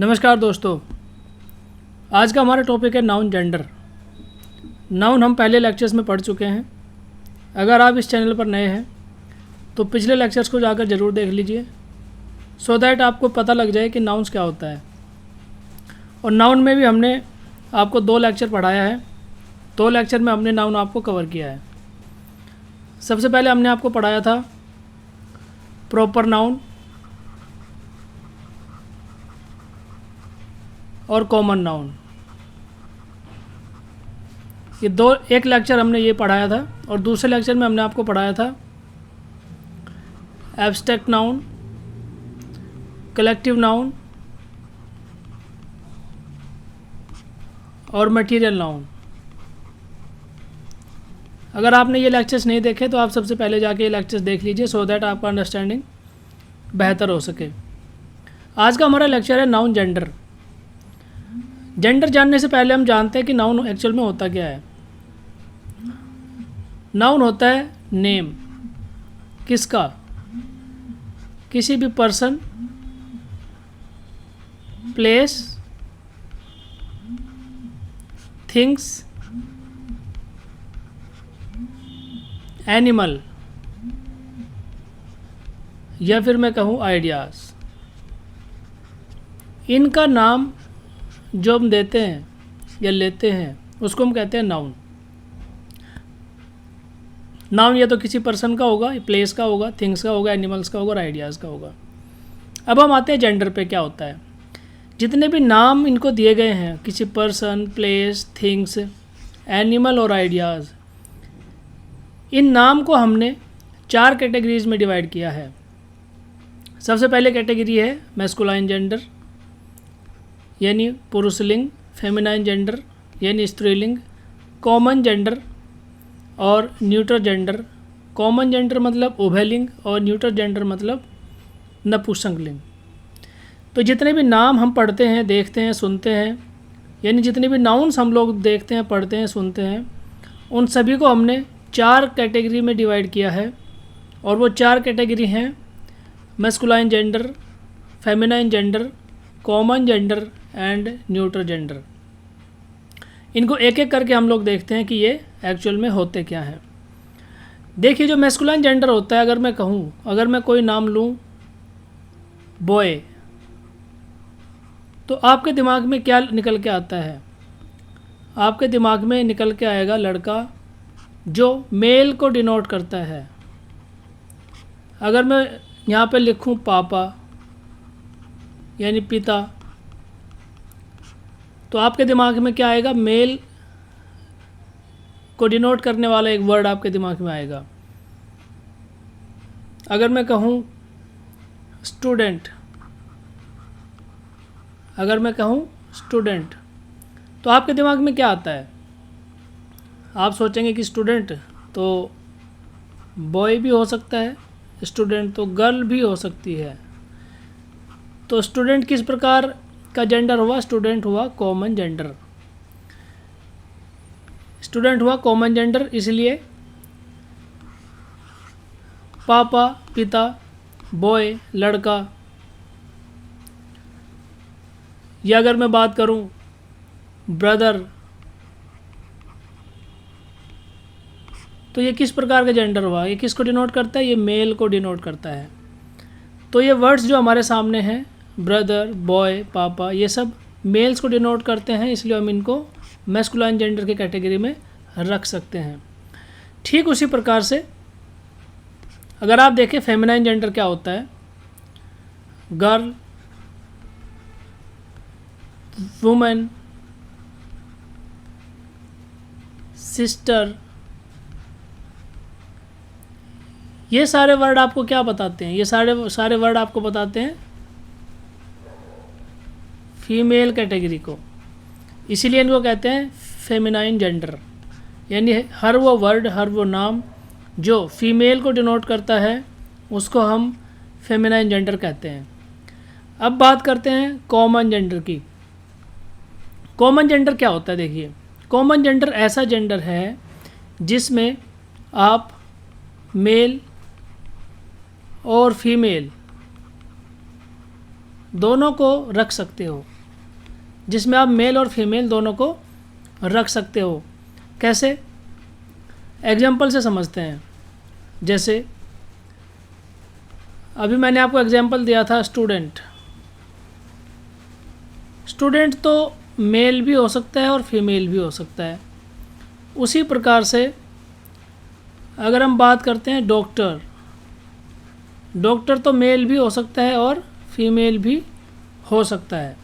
नमस्कार दोस्तों, आज का हमारा टॉपिक है नाउन जेंडर। नाउन हम पहले लेक्चर्स में पढ़ चुके हैं। अगर आप इस चैनल पर नए हैं तो पिछले लेक्चर्स को जाकर ज़रूर देख लीजिए, सो दैट आपको पता लग जाए कि नाउन्स क्या होता है। और नाउन में भी हमने आपको 2 लेक्चर पढ़ाया है। 2 लेक्चर में हमने नाउन आपको कवर किया है। सबसे पहले हमने आपको पढ़ाया था प्रॉपर नाउन और कॉमन नाउन। एक लेक्चर हमने ये पढ़ाया था और दूसरे लेक्चर में हमने आपको पढ़ाया था एब्स्ट्रैक्ट नाउन, कलेक्टिव नाउन और मटेरियल नाउन। अगर आपने ये लेक्चर्स नहीं देखे तो आप सबसे पहले जाके ये लेक्चर्स देख लीजिए, सो दैट आपका अंडरस्टैंडिंग बेहतर हो सके। आज का हमारा लेक्चर है नाउन जेंडर। जेंडर जानने से पहले हम जानते हैं कि नाउन एक्चुअल में होता क्या है। नाउन होता है नेम, किसका, किसी भी पर्सन, प्लेस, थिंग्स, एनिमल या फिर मैं कहूँ आइडियाज़। इनका नाम जो हम देते हैं या लेते हैं उसको हम कहते हैं नाउन। नाउन या तो किसी पर्सन का होगा, प्लेस का होगा, थिंग्स का होगा, एनिमल्स का होगा और आइडियाज़ का होगा। अब हम आते हैं जेंडर पे। क्या होता है, जितने भी नाम इनको दिए गए हैं, किसी पर्सन, प्लेस, थिंग्स, एनिमल और आइडियाज़, इन नाम को हमने 4 कैटेगरीज में डिवाइड किया है। सबसे पहले कैटेगरी है मैस्कुलाइन जेंडर यानी पुरुषलिंग, फेमिनाइन जेंडर यानी स्त्रीलिंग, कॉमन जेंडर और न्यूट्रल जेंडर। कॉमन जेंडर मतलब उभयलिंग और न्यूट्रल जेंडर मतलब नपुंसकलिंग। तो जितने भी नाम हम पढ़ते हैं, देखते हैं, सुनते हैं, यानी जितने भी नाउन्स हम लोग देखते हैं, पढ़ते हैं, सुनते हैं, उन सभी को हमने 4 कैटेगरी में डिवाइड किया है। और वो 4 कैटेगरी हैं masculine gender, feminine gender, common gender and neutral gender. इनको एक एक करके हम लोग देखते हैं कि ये एक्चुअल में होते क्या हैं। देखिए, जो मैस्कुलाइन जेंडर होता है, अगर मैं कहूँ, अगर मैं कोई नाम लूँ बॉय, तो आपके दिमाग में क्या निकल के आता है? आपके दिमाग में निकल के आएगा लड़का, जो मेल को डिनोट करता है। अगर मैं यहाँ पे लिखूँ पापा यानी पिता, तो आपके दिमाग में क्या आएगा? मेल को डिनोट करने वाला एक वर्ड आपके दिमाग में आएगा। अगर मैं कहूँ स्टूडेंट, अगर मैं कहूँ स्टूडेंट, तो आपके दिमाग में क्या आता है? आप सोचेंगे कि स्टूडेंट तो बॉय भी हो सकता है, स्टूडेंट तो गर्ल भी हो सकती है। तो स्टूडेंट किस प्रकार का जेंडर हुआ? स्टूडेंट हुआ कॉमन जेंडर। स्टूडेंट हुआ कॉमन जेंडर, इसलिए पापा, पिता, बॉय, लड़का। या अगर मैं बात करूं ब्रदर, तो ये किस प्रकार का जेंडर हुआ? ये किसको डिनोट करता है? ये मेल को डिनोट करता है। तो ये वर्ड्स जो हमारे सामने हैं, ब्रदर, बॉय, पापा, ये सब मेल्स को डिनोट करते हैं, इसलिए हम इनको मैस्कुलाइन जेंडर की कैटेगरी में रख सकते हैं। ठीक उसी प्रकार से अगर आप देखें फेमिनाइन जेंडर क्या होता है? गर्ल, वुमेन, सिस्टर, ये सारे वर्ड आपको क्या बताते हैं? ये सारे वर्ड आपको बताते हैं फीमेल कैटेगरी को, इसीलिए इनको कहते हैं फेमिनाइन जेंडर। यानी हर वो वर्ड, हर वो नाम जो फीमेल को डिनोट करता है, उसको हम फेमिनाइन जेंडर कहते हैं। अब बात करते हैं कॉमन जेंडर की। कॉमन जेंडर क्या होता है? देखिए, कॉमन जेंडर ऐसा जेंडर है जिसमें आप मेल और फीमेल दोनों को रख सकते हो। जिसमें आप मेल और फीमेल दोनों को रख सकते हो। कैसे? एग्जाम्पल से समझते हैं। जैसे अभी मैंने आपको एग्जाम्पल दिया था स्टूडेंट। स्टूडेंट तो मेल भी हो सकता है और फीमेल भी हो सकता है। उसी प्रकार से अगर हम बात करते हैं डॉक्टर, डॉक्टर तो मेल भी हो सकता है और फीमेल भी हो सकता है।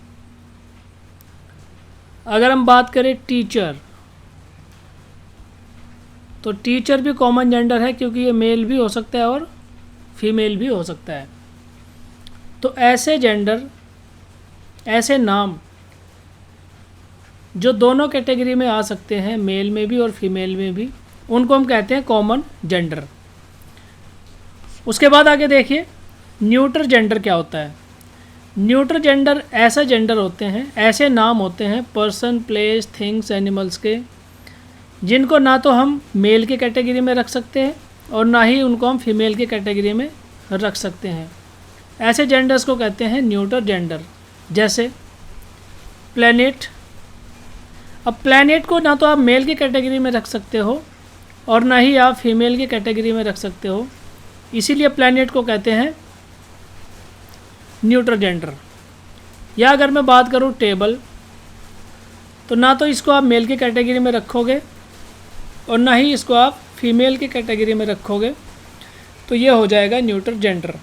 अगर हम बात करें टीचर, तो टीचर भी कॉमन जेंडर है क्योंकि ये मेल भी हो सकता है और फीमेल भी हो सकता है। तो ऐसे जेंडर, ऐसे नाम जो दोनों कैटेगरी में आ सकते हैं, मेल में भी और फीमेल में भी, उनको हम कहते हैं कॉमन जेंडर। उसके बाद आगे देखिए न्यूट्रल जेंडर क्या होता है। न्यूट्रल जेंडर ऐसा जेंडर होते हैं, ऐसे नाम होते हैं पर्सन, प्लेस, थिंग्स, एनिमल्स के, जिनको ना तो हम मेल के कैटेगरी में रख सकते हैं और ना ही उनको हम फीमेल के कैटेगरी में रख सकते हैं। ऐसे जेंडर्स को कहते हैं न्यूट्रल जेंडर। जैसे प्लैनेट। अब प्लैनेट को ना तो आप मेल की कैटेगरी में रख सकते हो और ना ही आप फीमेल की कैटेगरी में रख सकते हो, इसीलिए प्लैनेट को कहते हैं न्यूट्रल जेंडर। या अगर मैं बात करूँ टेबल, तो ना तो इसको आप मेल की कैटेगरी में रखोगे और ना ही इसको आप फीमेल की कैटेगरी में रखोगे, तो ये हो जाएगा न्यूट्रल जेंडर।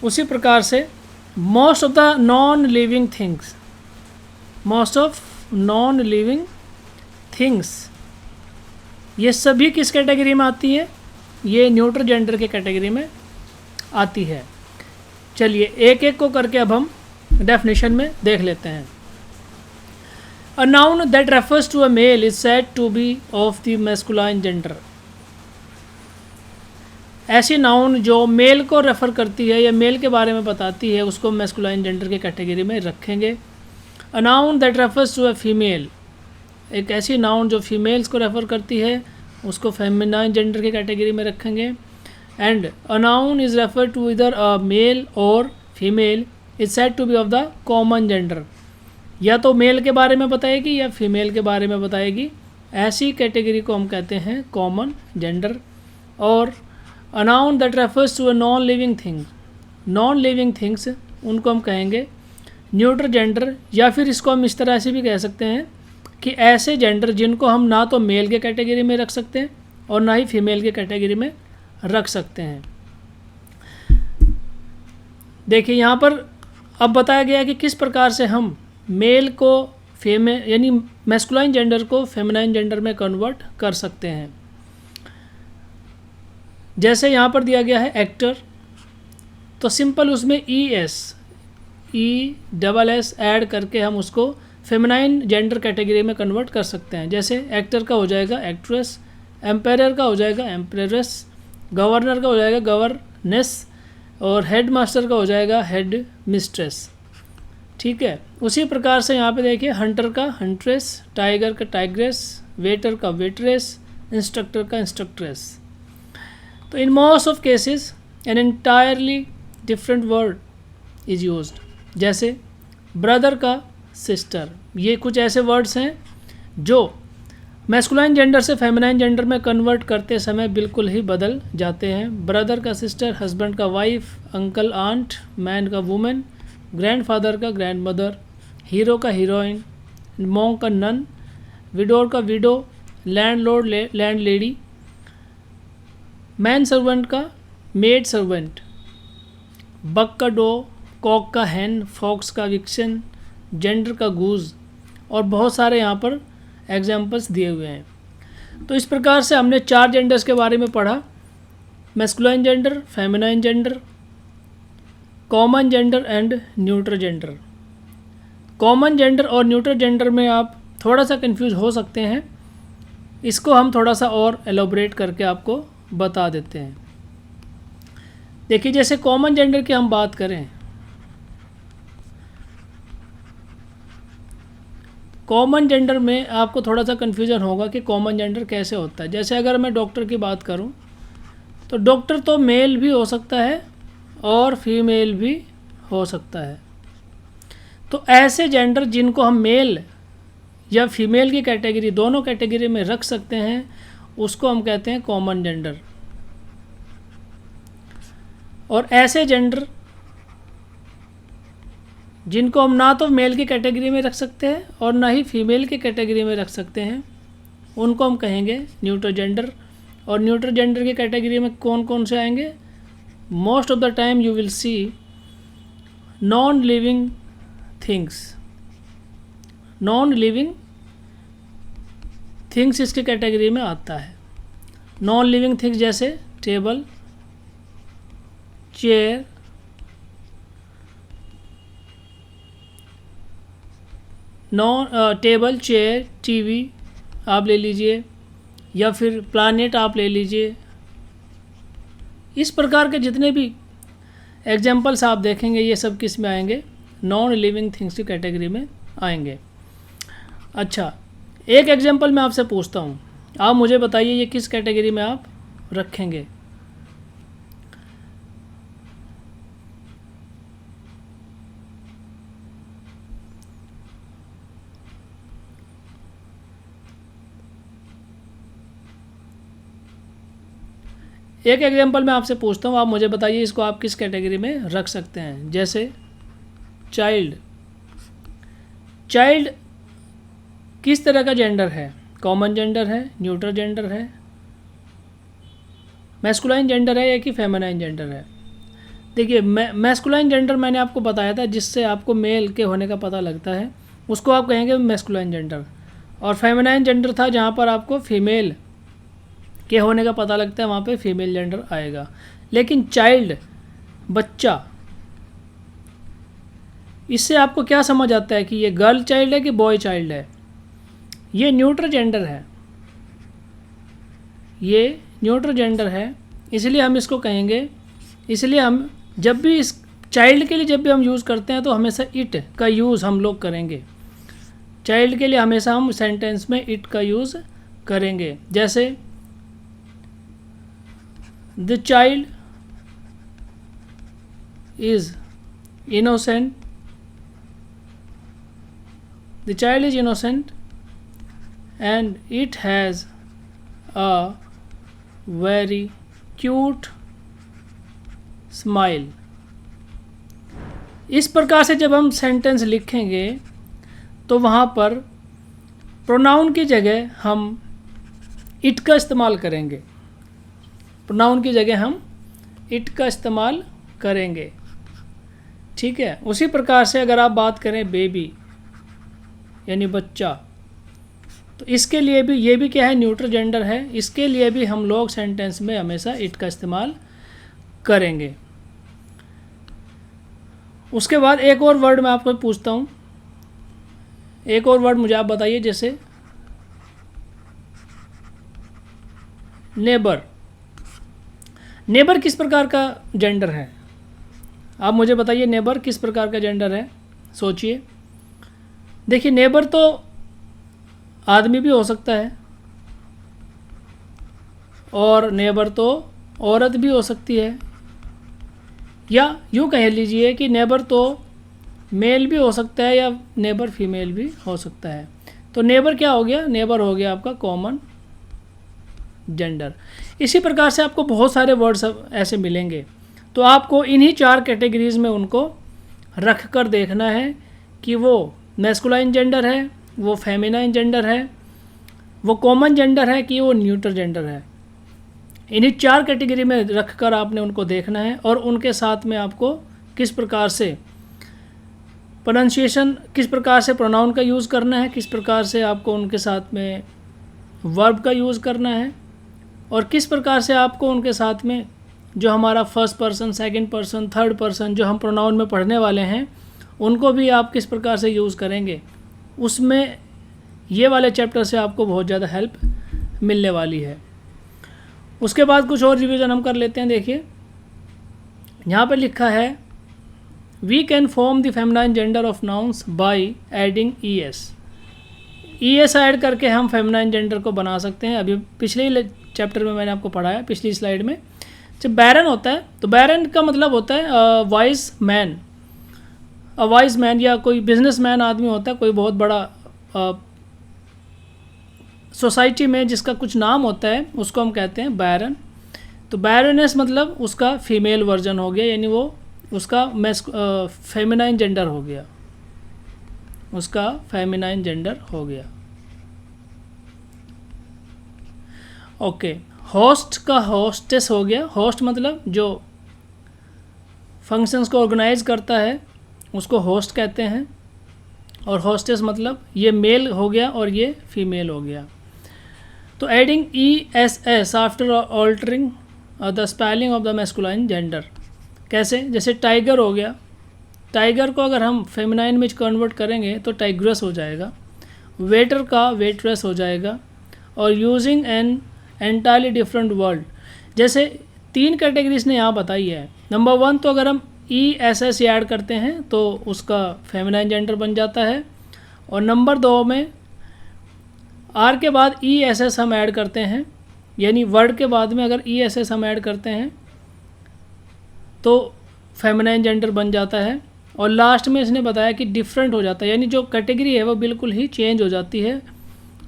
उसी प्रकार से most of the non living things, most of non living things, ये सभी किस कैटेगरी में आती है? ये न्यूट्रल जेंडर के कैटेगरी में आती है। चलिए एक एक को करके अब हम डेफिनेशन में देख लेते हैं। A noun that refers to a male is said to be of the masculine gender. ऐसी नाउन जो मेल को रेफ़र करती है या मेल के बारे में बताती है, उसको मैस्कुलाइन जेंडर के कैटेगरी में रखेंगे। A noun that refers to a female, एक ऐसी नाउन जो फीमेल्स को रेफ़र करती है, उसको फेमिनाइन जेंडर के कैटेगरी में रखेंगे। And a noun is referred to either a male or female is said to be of the common gender. या तो मेल के बारे में बताएगी या फीमेल के बारे में बताएगी, ऐसी कैटेगरी को हम कहते हैं कॉमन जेंडर। और a noun that refers to a non living thing, non living things, उनको हम कहेंगे न्यूट्रल जेंडर। या फिर इसको हम इस तरह से भी कह सकते हैं कि ऐसे जेंडर जिनको हम ना तो मेल के कैटेगरी में रख सकते हैं और ना ही फीमेल के कैटेगरी में रख सकते हैं। देखिए यहाँ पर अब बताया गया कि किस प्रकार से हम मेल को यानी मैस्कुलाइन जेंडर को फेमिनाइन जेंडर में कन्वर्ट कर सकते हैं। जैसे यहाँ पर दिया गया है एक्टर, तो सिंपल उसमें ES ऐड करके हम उसको फेमिनाइन जेंडर कैटेगरी में कन्वर्ट कर सकते हैं। जैसे एक्टर का हो जाएगा एक्ट्रेस, एम्पायर का हो जाएगा एम्प्रेस, गवर्नर का हो जाएगा गवर्नेस और हेड मास्टर का हो जाएगा हेड मिस्ट्रेस। ठीक है, उसी प्रकार से यहाँ पे देखिए हंटर का हंट्रेस, टाइगर का टाइग्रेस, वेटर का वेटरेस, इंस्ट्रक्टर का इंस्ट्रक्ट्रेस। तो in most of cases an entirely different word is used. जैसे ब्रदर का सिस्टर, ये कुछ ऐसे वर्ड्स हैं जो मैस्कुलाइन जेंडर से फेमिनाइन जेंडर में कन्वर्ट करते समय बिल्कुल ही बदल जाते हैं। ब्रदर का सिस्टर, हस्बैंड का वाइफ, अंकल आंट, मैन का वुमेन, ग्रैंडफादर का ग्रैंडमदर, हीरो का हीरोइन, मॉन्क का नन, विडोर का window, landlord landlady, man servant का मेड सर्वेंट, बक का डो, कॉक का हैन, फॉक्स का विक्सन, जेंडर का गूज, और बहुत सारे यहाँ पर एग्जाम्पल्स दिए हुए हैं। तो इस प्रकार से हमने 4 जेंडर्स के बारे में पढ़ा, masculine gender, feminine gender, common gender and neutral gender. Common gender और न्यूट्रल जेंडर में आप थोड़ा सा कंफ्यूज हो सकते हैं, इसको हम थोड़ा सा और एलोबरेट करके आपको बता देते हैं। देखिए जैसे कॉमन जेंडर की हम बात करें, कॉमन जेंडर में आपको थोड़ा सा कन्फ्यूजन होगा कि कॉमन जेंडर कैसे होता है। जैसे अगर मैं डॉक्टर की बात करूं, तो डॉक्टर तो मेल भी हो सकता है और फीमेल भी हो सकता है। तो ऐसे जेंडर जिनको हम मेल या फीमेल की कैटेगरी, दोनों कैटेगरी में रख सकते हैं, उसको हम कहते हैं कॉमन जेंडर। और ऐसे जेंडर जिनको हम ना तो मेल की कैटेगरी में रख सकते हैं और ना ही फीमेल की कैटेगरी में रख सकते हैं, उनको हम कहेंगे न्यूट्रल जेंडर। और न्यूट्रल जेंडर की कैटेगरी में कौन कौन से आएंगे? Most of the time you will see non living things. Non living things इसके कैटेगरी में आता है। नॉन लिविंग थिंग्स जैसे table, chair, table, chair, TV आप ले लीजिए, या फिर प्लानेट आप ले लीजिए। इस प्रकार के जितने भी एग्जाम्पल्स आप देखेंगे ये सब किस में आएंगे? नॉन लिविंग थिंग्स की कैटेगरी में आएंगे। अच्छा, एक एग्जाम्पल मैं आपसे पूछता हूँ, आप मुझे बताइए ये किस कैटेगरी में आप रखेंगे? एक एग्जाम्पल मैं आपसे पूछता हूँ, आप मुझे बताइए इसको आप किस कैटेगरी में रख सकते हैं? जैसे चाइल्ड। चाइल्ड किस तरह का जेंडर है? कॉमन जेंडर है, न्यूट्रल जेंडर है, मैस्कुलाइन जेंडर है या कि फेमिनाइन जेंडर है? देखिए, मैस्कुलाइन जेंडर मैंने आपको बताया था, जिससे आपको मेल के होने का पता लगता है, उसको आप कहेंगे मैस्कुलाइन जेंडर। और फेमिनाइन जेंडर था जहाँ पर आपको फीमेल के होने का पता लगता है, वहाँ पे फीमेल जेंडर आएगा। लेकिन चाइल्ड, बच्चा, इससे आपको क्या समझ आता है कि ये गर्ल चाइल्ड है कि बॉय चाइल्ड है? ये न्यूट्रल जेंडर है, ये न्यूट्रल जेंडर है, इसलिए हम इसको कहेंगे। इसलिए हम जब भी इस चाइल्ड के लिए जब भी हम यूज़ करते हैं तो हमेशा इट का यूज़ हम लोग करेंगे। चाइल्ड के लिए हमेशा हम सेंटेंस में इट का यूज़ करेंगे। जैसे the child is innocent, the child is innocent and it has a very cute smile। इस प्रकार से जब हम सेंटेंस लिखेंगे तो वहाँ पर प्रोनाउन की जगह हम इट का इस्तेमाल करेंगे। प्रोनाउन की जगह हम इट का इस्तेमाल करेंगे, ठीक है। उसी प्रकार से अगर आप बात करें बेबी यानी बच्चा, तो इसके लिए भी ये भी क्या है? न्यूट्रल जेंडर है। इसके लिए भी हम लोग सेंटेंस में हमेशा इट का इस्तेमाल करेंगे। उसके बाद एक और वर्ड मैं आपको पूछता हूँ, एक और वर्ड मुझे आप बताइए। जैसे नेबर। नेबर किस प्रकार का जेंडर है? आप मुझे बताइए नेबर किस प्रकार का जेंडर है? सोचिए। देखिए, नेबर तो आदमी भी हो सकता है और नेबर तो औरत भी हो सकती है, या यूँ कह लीजिए कि नेबर तो मेल भी हो सकता है या नेबर फीमेल भी हो सकता है। तो नेबर क्या हो गया? नेबर हो गया आपका कॉमन जेंडर। इसी प्रकार से आपको बहुत सारे वर्ड्स ऐसे मिलेंगे, तो आपको इन्हीं 4 कैटेगरीज़ में उनको रख कर देखना है कि वो मैस्कुलाइन जेंडर है, वो फेमिनाइन जेंडर है, वो कॉमन जेंडर है कि वो न्यूट्रल जेंडर है। इन्हीं 4 कैटेगरी में रख कर आपने उनको देखना है और उनके साथ में आपको किस प्रकार से प्रोनाउंसिएशन, किस प्रकार से प्रोनाउन का यूज़ करना है, किस प्रकार से आपको उनके साथ में वर्ब का यूज़ करना है, और किस प्रकार से आपको उनके साथ में जो हमारा first person, second person, third person जो हम प्रोनाउन में पढ़ने वाले हैं, उनको भी आप किस प्रकार से यूज़ करेंगे, उसमें ये वाले चैप्टर से आपको बहुत ज़्यादा हेल्प मिलने वाली है। उसके बाद कुछ और रिवीजन हम कर लेते हैं। देखिए, यहाँ पर लिखा है we can form the feminine gender of nouns by adding ES add करके हम फेमिनाइन जेंडर को बना सकते हैं। अभी पिछले ही चैप्टर में मैंने आपको पढ़ाया, पिछली स्लाइड में। जब बैरन होता है तो बैरन का मतलब होता है वाइज मैन। वाइज मैन या कोई बिजनेसमैन आदमी होता है, कोई बहुत बड़ा सोसाइटी में जिसका कुछ नाम होता है, उसको हम कहते हैं बैरन। तो बैरोनेस मतलब उसका फीमेल वर्जन हो गया, यानी वो उसका फेमिनाइन जेंडर हो गया, उसका फेमिनाइन जेंडर हो गया। ओके, होस्ट का होस्टेस हो गया। होस्ट मतलब जो फंक्शंस को ऑर्गेनाइज करता है उसको होस्ट कहते हैं, और होस्टेस मतलब ये मेल हो गया और ये फीमेल हो गया। तो adding ESS after altering the spelling of the masculine gender, कैसे? जैसे टाइगर हो गया, टाइगर को अगर हम फेमिनाइन में कन्वर्ट करेंगे तो टाइग्रेस हो जाएगा, वेटर का वेट्रेस हो जाएगा, और using an entirely different word. जैसे 3 कैटेगरीज ने यहाँ बताई है। नंबर 1 तो अगर हम ESS ऐड करते हैं तो उसका फेमिनाइन जेंडर बन जाता है, और नंबर 2 में R के बाद ESS हम ऐड करते हैं, यानी वर्ड के बाद में अगर ESS हम ऐड करते हैं तो फेमिनाइन जेंडर बन जाता है, और लास्ट में इसने बताया कि डिफरेंट हो जाता है, यानी जो कैटेगरी है वो बिल्कुल ही चेंज हो जाती है।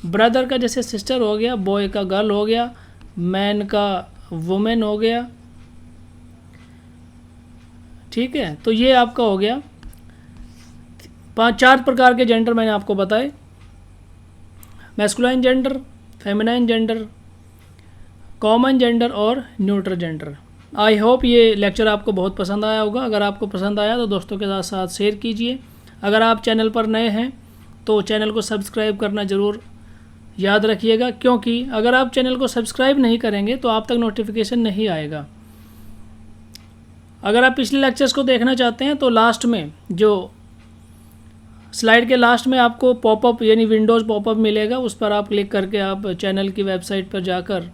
ब्रदर का जैसे सिस्टर हो गया, बॉय का गर्ल हो गया, मैन का वुमेन हो गया, ठीक है। तो ये आपका हो गया 4 प्रकार के जेंडर मैंने आपको बताए, masculine gender, feminine gender, common gender और न्यूट्रल जेंडर। आई होप ये लेक्चर आपको बहुत पसंद आया होगा। अगर आपको पसंद आया तो दोस्तों के साथ साथ शेयर कीजिए। अगर आप चैनल पर नए हैं तो चैनल को सब्सक्राइब करना ज़रूर याद रखिएगा, क्योंकि अगर आप चैनल को सब्सक्राइब नहीं करेंगे तो आप तक नोटिफिकेशन नहीं आएगा। अगर आप पिछले लेक्चर्स को देखना चाहते हैं तो लास्ट में जो स्लाइड के लास्ट में आपको पॉपअप यानी विंडोज़ पॉपअप मिलेगा, उस पर आप क्लिक करके आप चैनल की वेबसाइट पर जाकर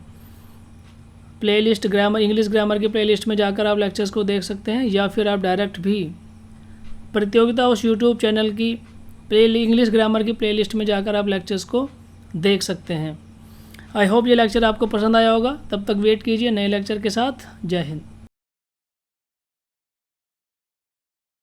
प्लेलिस्ट ग्रामर, इंग्लिश ग्रामर की प्लेलिस्ट में जाकर आप लेक्चर्स को देख सकते हैं, या फिर आप डायरेक्ट भी प्रतियोगिता उस यूट्यूब चैनल की इंग्लिश ग्रामर की प्लेलिस्ट में जाकर आप लेक्चर्स को देख सकते हैं। आई होप ये लेक्चर आपको पसंद आया होगा। तब तक वेट कीजिए नए लेक्चर के साथ। जय हिंद।